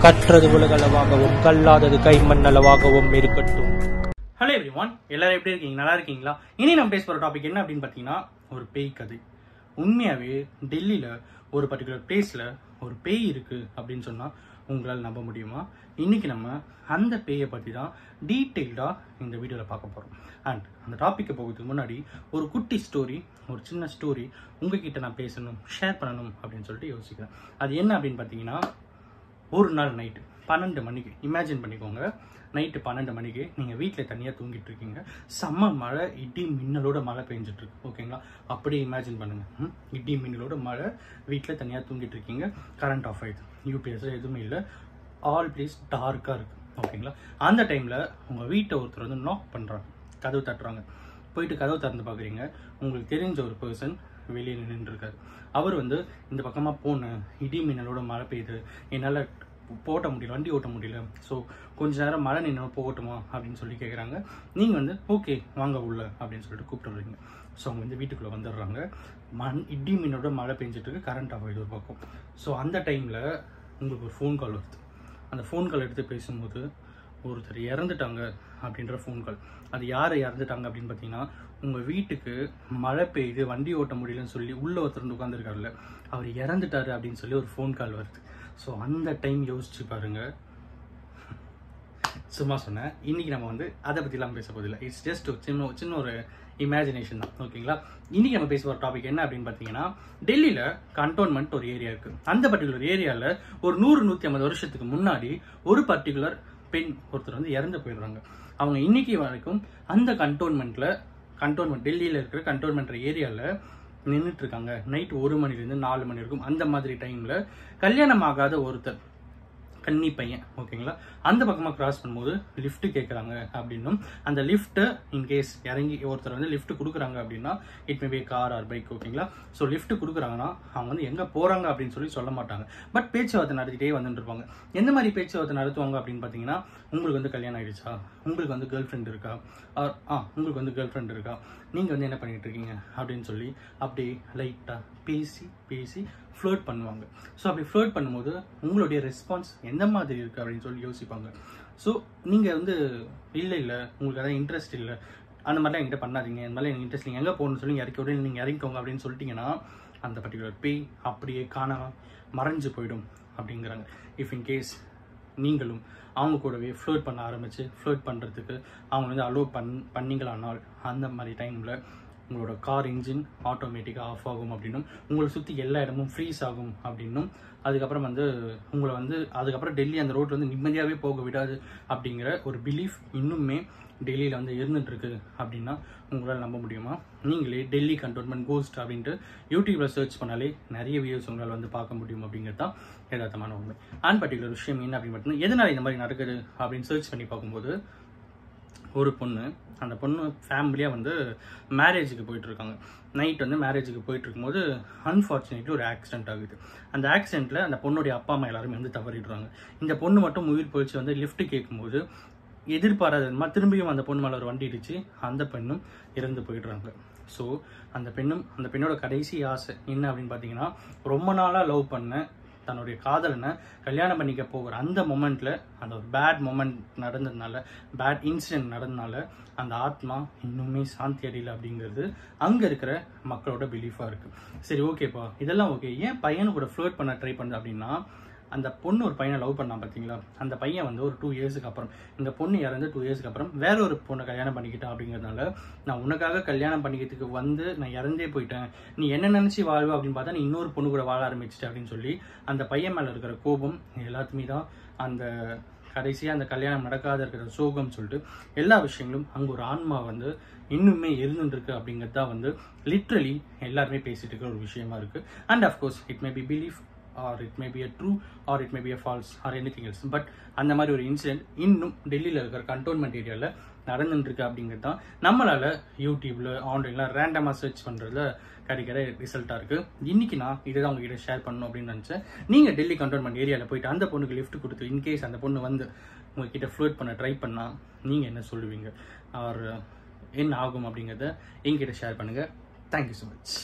கற்றது உலகளவாகவும் கல்லாதது கைமண் அளவாகவும் இருக்கட்டும். Hello everyone, எல்லாரும் எப்படி இருக்கீங்க? நல்லா இருக்கீங்களா? இனி நம்ம பேச போகிற டாபிக் என்ன அப்படின்னு பார்த்தீங்கன்னா, ஒரு பேய் கதை. உண்மையாகவே டெல்லியில் ஒரு பர்டிகுலர் பிளேஸில் ஒரு பேய் இருக்குது அப்படின்னு சொன்னால் உங்களால் நம்ப முடியுமா? இன்றைக்கி நம்ம அந்த பேயை பற்றி தான் டீட்டெயில்டாக இந்த வீடியோவில் பார்க்க போகிறோம். அண்ட் அந்த டாப்பிக்கை போகிறதுக்கு முன்னாடி ஒரு குட்டி ஸ்டோரி, ஒரு சின்ன ஸ்டோரி உங்ககிட்ட நான் பேசணும், ஷேர் பண்ணணும் அப்படின்னு சொல்லிட்டு யோசிக்கிறேன். அது என்ன அப்படின்னு பார்த்தீங்கன்னா, ஒரு நாள் நைட்டு 12 மணிக்கு, இமேஜின் பண்ணிக்கோங்க, நைட்டு 12 மணிக்கு நீங்கள் வீட்டில் தனியாக தூங்கிட்டு இருக்கீங்க. செம்ம மழை, இடி மின்னலோட மழை பெஞ்சிட்ருக்கு, ஓகேங்களா? அப்படியே இமேஜின் பண்ணுங்கள், இடி மின்னலோட மழை, வீட்டில் தனியாக தூங்கிட்டு இருக்கீங்க. கரண்ட் ஆஃப் ஆயிடுது, யூபிஎஸ் எதுவுமே இல்லை, ஆல் பிளேஸ் டார்க்காக இருக்குது, ஓகேங்களா? அந்த டைமில் உங்கள் வீட்டை ஒருத்தர் வந்து நாக் பண்ணுறாங்க, கதவு தட்டுறாங்க. போயிட்டு கதவு திறந்து பார்க்குறீங்க, உங்களுக்கு தெரிஞ்ச ஒரு பர்சன் வெளியே நின்றுருக்காரு. அவர் வந்து இந்த பக்கமாக போனேன், இடி மின்னலோட மழை பெய்யுது, என்னால் போட்ட முடியல, வண்டி ஓட்ட முடியல, ஸோ கொஞ்ச நேரம் மழை நின்று போகட்டுமா அப்படின்னு சொல்லி கேட்குறாங்க. நீங்கள் வந்து ஓகே வாங்க உள்ள அப்படின்னு சொல்லிட்டு கூப்பிட்டு வரீங்க. ஸோ அவங்க வந்து வீட்டுக்குள்ளே வந்துடுறாங்க. இடி மின்னலோட மழை பெஞ்சிட்டு கரண்ட் ஆஃப் ஆகிடுது ஒரு பக்கம். ஸோ அந்த டைமில் உங்களுக்கு ஒரு ஃபோன் கால் வருது. அந்த ஃபோன் கால் எடுத்து பேசும்போது ஒருத்தர் இறந்துட்டாங்க அப்படின்ற ஃபோன் கால். அது யார் இறந்துட்டாங்க அப்படின்னு பார்த்தீங்கன்னா, உங்கள் வீட்டுக்கு மழை பெய்யுது, வண்டி ஓட்ட முடியலன்னு சொல்லி உள்ளே ஒருத்தர் உட்காந்துருக்காருல்ல, அவர் இறந்துட்டாரு அப்படின்னு சொல்லி ஒரு ஃபோன் கால் வருது. ஸோ அந்த டைம் யோசிச்சு பாருங்கள். சும்மா சொன்னேன். இன்றைக்கி நம்ம வந்து அதை பற்றிலாம் பேச போதில்லை. இட்ஸ் ஜஸ்ட் சின்ன ஒரு இமேஜினேஷன் தான், ஓகேங்களா? இன்றைக்கி நம்ம பேச போகிற டாபிக் என்ன அப்படின்னு பார்த்தீங்கன்னா, டெல்லியில் கண்டோன்மெண்ட் ஒரு ஏரியா இருக்குது. அந்த பர்டிகுலர் ஏரியாவில் ஒரு 100-150 வருஷத்துக்கு முன்னாடி ஒரு பர்டிகுலர் பெண் ஒருத்தர் வந்து இறந்து போயிடுறாங்க. அவங்க இன்னைக்கு வரைக்கும் அந்த கண்டோன்மெண்ட் டெல்லியில் இருக்கிற கண்டோன்மெண்ட் ஏரியாவில் நின்றுட்டு இருக்காங்க. நைட் 1 மணிலேருந்து 4 மணி இருக்கும். அந்த மாதிரி டைமில் கல்யாணம் ஆகாத ஒருத்தர், கன்னி பையன், ஓகேங்களா, அந்த பக்கமாக கிராஸ் பண்ணும்போது லிஃப்ட் கேட்குறாங்க அப்படின்னும், அந்த லிஃப்ட்டு இன்கேஸ் இறங்கி ஒருத்தர் வந்து லிஃப்ட் கொடுக்குறாங்க அப்படின்னா, it may be car or bike, ஓகேங்களா? ஸோ லிஃப்ட் கொடுக்குறாங்கன்னா அவங்க வந்து எங்கே போகிறாங்க அப்படின்னு சொல்லி சொல்ல மாட்டாங்க. பட் பேச்சுவார்த்தை நடத்திட்டே வந்துட்டு இருப்பாங்க. எந்த மாதிரி பேச்சுவார்த்தை நடத்துவாங்க அப்படின்னு பார்த்தீங்கன்னா, உங்களுக்கு வந்து கல்யாணம் ஆகிடுச்சா, உங்களுக்கு வந்து கேர்ள் ஃப்ரெண்ட் இருக்கா, உங்களுக்கு வந்து கேர்ள் ஃப்ரெண்ட் இருக்கா, நீங்கள் வந்து என்ன பண்ணிகிட்டு இருக்கீங்க அப்படின்னு சொல்லி அப்படியே லைட்டாக பேசி ஃப்ளர்ட் பண்ணுவாங்க. ஸோ அப்படி ஃப்ளர்ட் பண்ணும்போது உங்களுடைய ரெஸ்பான்ஸ் எந்த மாதிரி இருக்குது அப்படின்னு சொல்லி யோசிப்பாங்க. ஸோ நீங்கள் வந்து இல்லை உங்களுக்கு அதான் இன்ட்ரெஸ்ட் இல்லை, அந்த மாதிரிலாம் என்கிட்ட பண்ணாதீங்க, இந்த மாதிரிலாம் எனக்கு இன்ட்ரெஸ்ட், நீங்கள் எங்கே போகணும்னு சொல்லி இறக்கி விட, நீங்கள் இறங்கிக்கோங்க அப்படின்னு சொல்லிட்டீங்கன்னா அந்த பர்டிகுலர் பேய் அப்படியே மறைஞ்சு போயிடும் அப்படிங்கிறாங்க. இஃப் இன்கேஸ் நீங்களும் அவங்க கூடவே ஃப்ளர்ட் பண்ண ஆரம்பித்து ஃப்ளர்ட் பண்ணுறதுக்கு அவங்க வந்து அலோவ் பண்ணீங்களானால், அந்த மாதிரி டைமில் உங்களோட கார் இன்ஜின் ஆட்டோமேட்டிக்காக ஆஃப் ஆகும் அப்படின்னும், உங்களை சுற்றி எல்லா இடமும் ஃப்ரீஸ் ஆகும் அப்படின்னும், அதுக்கப்புறம் வந்து உங்களை வந்து அதுக்கப்புறம் டெல்லி அந்த ரோட்டில் வந்து நிம்மதியாகவே போக விடாது அப்படிங்கிற ஒரு பிலீஃப் இன்னுமே டெல்லியில் வந்து இருந்துகிட்ருக்கு அப்படின்னா உங்களால் நம்ப முடியுமா? நீங்களே டெல்லி கண்டோன்மெண்ட் கோஸ்ட் அப்படின்ட்டு யூடியூப்பில் சர்ச் பண்ணாலே நிறைய வீடியோஸ் உங்களால் வந்து பார்க்க முடியும் அப்படிங்கிறது தான் யதார்த்தமான உண்மை. அண்ட் பர்டிகுலர் விஷயம் என்ன அப்படின்னு பார்த்தீங்கன்னா, எதனால் இந்த மாதிரி நடக்குது அப்படின்னு சர்ச் பண்ணி பார்க்கும்போது, ஒரு பொண்ணு, அந்த பொண்ணு ஃபேமிலியாக வந்து மேரேஜுக்கு போயிட்டுருக்காங்க. நைட் வந்து மேரேஜுக்கு போயிட்டுருக்கும்போது அன்ஃபார்ச்சுனேட்லி ஒரு ஆக்சிடென்ட் ஆகுது. அந்த ஆக்சிடென்ட்டில் அந்த பொண்ணுடைய அப்பா அம்மா எல்லாருமே வந்து தவறிடுறாங்க. இந்த பொண்ணு மட்டும் உயிர் போயிடுச்சு வந்து லிஃப்ட் கேட்கும்போது எதிர்பாராத திரும்பியும் அந்த பொண்ணு மேலே ஒரு வண்டி இடிச்சு அந்த பெண்ணும் இறந்து போயிடுறாங்க. ஸோ அந்த பெண்ணோட கடைசி ஆசை என்ன அப்படின்னு பார்த்தீங்கன்னா, ரொம்ப நாளாக லவ் பண்ண தன்னுடைய காதலனை கல்யாணம் பண்ணிக்க போகிற அந்த மொமெண்ட்டில் அந்த ஒரு பேட் மொமெண்ட் நடந்ததுனால, பேட் இன்சிடென்ட் நடந்ததுனால அந்த ஆத்மா இன்னுமே சாந்தி அடையல அப்படிங்கிறது அங்கே இருக்கிற மக்களோட பிலீஃபாக இருக்குது. சரி, ஓகேப்பா, இதெல்லாம் ஓகே, ஏன் பையனு கூட ஃப்ளர்ட் பண்ண ட்ரை பண்ணுது அப்படின்னா, அந்த பொண்ணு ஒரு பையனை லவ் பண்ணா பார்த்தீங்களா, அந்த பையன் வந்து ஒரு 2 இயர்ஸுக்கு அப்புறம், இந்த பொண்ணு இறந்து 2 இயர்ஸுக்கு அப்புறம் வேற ஒரு பொண்ணை கல்யாணம் பண்ணிக்கிட்டான் அப்படிங்கிறதுனால, நான் உனக்காக கல்யாணம் பண்ணிக்கிறதுக்கு வந்து நான் இறந்தே போயிட்டேன், நீ என்ன நினச்சி வாழ்வ அப்படின்னு பார்த்தா நீ இன்னொரு பொண்ணு கூட வாழ ஆரம்பிச்சிட்ட அப்படின்னு சொல்லி அந்த பையன் மேலே இருக்கிற கோபம் எல்லாத்துமே தான் அந்த கடைசியாக அந்த கல்யாணம் நடக்காத இருக்கிற சோகம் சொல்லிட்டு எல்லா விஷயங்களும் அங்கே ஒரு ஆன்மா வந்து இன்னுமே இருந்துருக்கு அப்படிங்கிறது தான் வந்து லிட்ரலி எல்லாருமே பேசிட்டு இருக்கிற ஒரு விஷயமா இருக்குது. And of course it may be belief or it may be a true or it may be a false or anything else. But அந்த மாதிரி ஒரு இன்சிடென்ட் இன்னும் டெல்லியில் இருக்கிற கண்டோன்மெண்ட் ஏரியாவில் நடந்துட்டுருக்கு அப்படிங்கிறது தான் நம்மளால் யூடியூப்பில் ஆன்லைனில் ரேண்டமாக சர்ச் பண்ணுறதுல கிடைக்கிற ரிசல்ட்டாக இருக்குது. இன்றைக்கி நான் இதை தான் உங்ககிட்ட ஷேர் பண்ணணும் அப்படின்னு நினச்சேன். நீங்கள் டெல்லி கண்டோன்மெண்ட் ஏரியாவில் போயிட்டு அந்த பொண்ணுக்கு லிஃப்ட் கொடுத்து இன்கேஸ் அந்த பொண்ணு வந்து உங்ககிட்ட ஃப்ளோட் பண்ண ட்ரை பண்ணால் நீங்கள் என்ன சொல்லுவீங்க ஆர் என்ன ஆகும் அப்படிங்கிறத என்கிட்ட ஷேர் பண்ணுங்கள். Thank you so much.